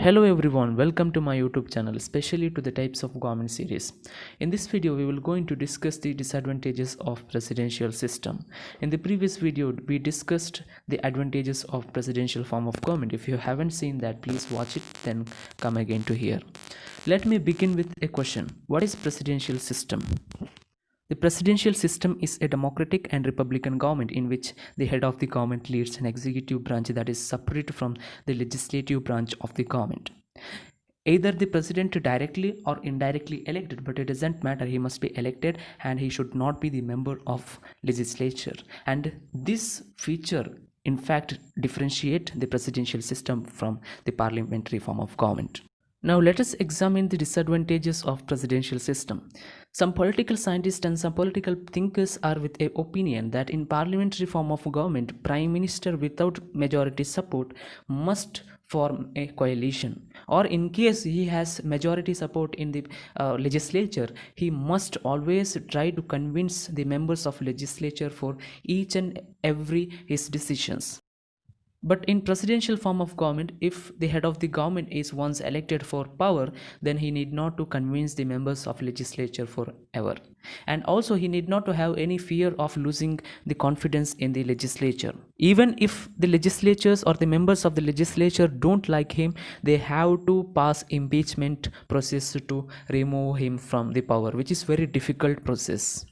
Hello everyone, welcome to my YouTube channel, especially to the types of government series. In this video, we will going to discuss the disadvantages of presidential system. In the previous video, we discussed the advantages of presidential form of government. If you haven't seen that, please watch it, then come again to here. Let me begin with a question. What is presidential system? The presidential system is a democratic and republican government in which the head of the government leads an executive branch that is separate from the legislative branch of the government. Either the president directly or indirectly elected, but it doesn't matter, he must be elected and he should not be the member of legislature. And this feature in fact differentiate the presidential system from the parliamentary form of government. Now let us examine the disadvantages of presidential system. Some political scientists and some political thinkers are with a opinion that in parliamentary form of government, prime minister without majority support must form a coalition, or in case he has majority support in the legislature, he must always try to convince the members of legislature for each and every his decisions. But in presidential form of government, if the head of the government is once elected for power, then he need not to convince the members of legislature forever. And also he need not to have any fear of losing the confidence in the legislature. Even if the legislatures or the members of the legislature don't like him, they have to pass impeachment process to remove him from the power, which is very difficult process.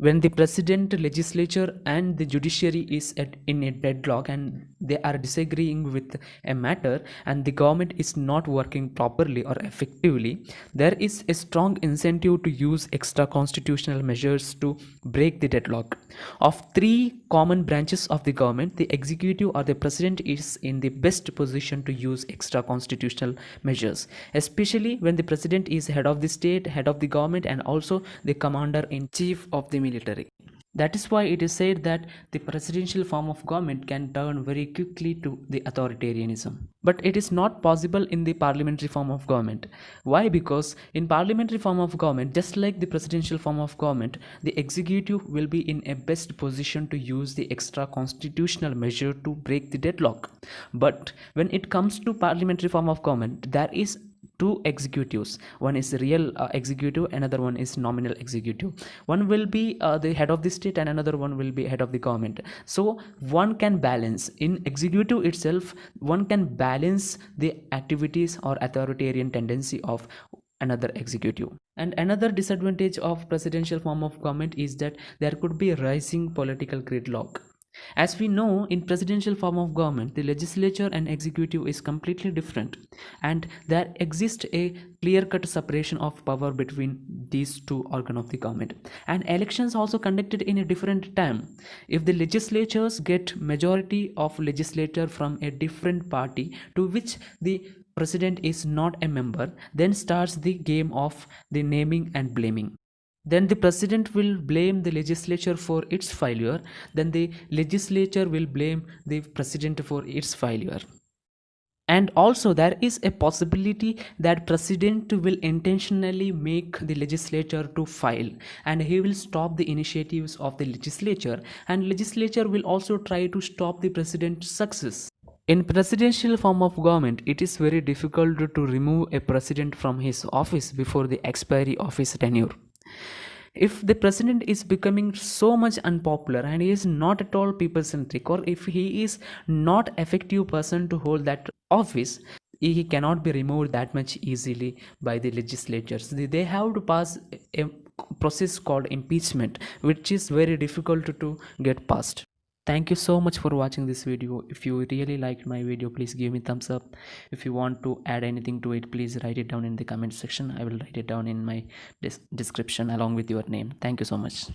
When the president, legislature and the judiciary is in a deadlock and they are disagreeing with a matter and the government is not working properly or effectively, there is a strong incentive to use extra constitutional measures to break the deadlock. Of three common branches of the government, the executive or the president is in the best position to use extra constitutional measures, especially when the president is head of the state, head of the government and also the commander-in-chief of the military. That is why it is said that the presidential form of government can turn very quickly to the authoritarianism. But it is not possible in the parliamentary form of government. Why? Because in parliamentary form of government, just like the presidential form of government, the executive will be in a best position to use the extra constitutional measure to break the deadlock. But when it comes to parliamentary form of government, there is two executives. One is real executive, another one is nominal executive. One will be the head of the state and another one will be head of the government. So one can balance in executive itself, one can balance the activities or authoritarian tendency of another executive. And another disadvantage of presidential form of government is that there could be a rising political gridlock. As we know, in presidential form of government, the legislature and executive is completely different and there exists a clear-cut separation of power between these two organs of the government, and elections also conducted in a different time. If the legislatures get majority of legislator from a different party to which the president is not a member, then starts the game of the naming and blaming. Then the president will blame the legislature for its failure, then the legislature will blame the president for its failure. And also there is a possibility that president will intentionally make the legislature to fail and he will stop the initiatives of the legislature, and legislature will also try to stop the president's success. In presidential form of government, it is very difficult to remove a president from his office before the expiry of his tenure. If the president is becoming so much unpopular and he is not at all people centric, or if he is not effective person to hold that office, he cannot be removed that much easily by the legislatures. They have to pass a process called impeachment, which is very difficult to get passed. Thank you so much for watching this video. If you really liked my video, please give me thumbs up. If you want to add anything to it, please write it down in the comment section. I will write it down in my description along with your name. Thank you so much.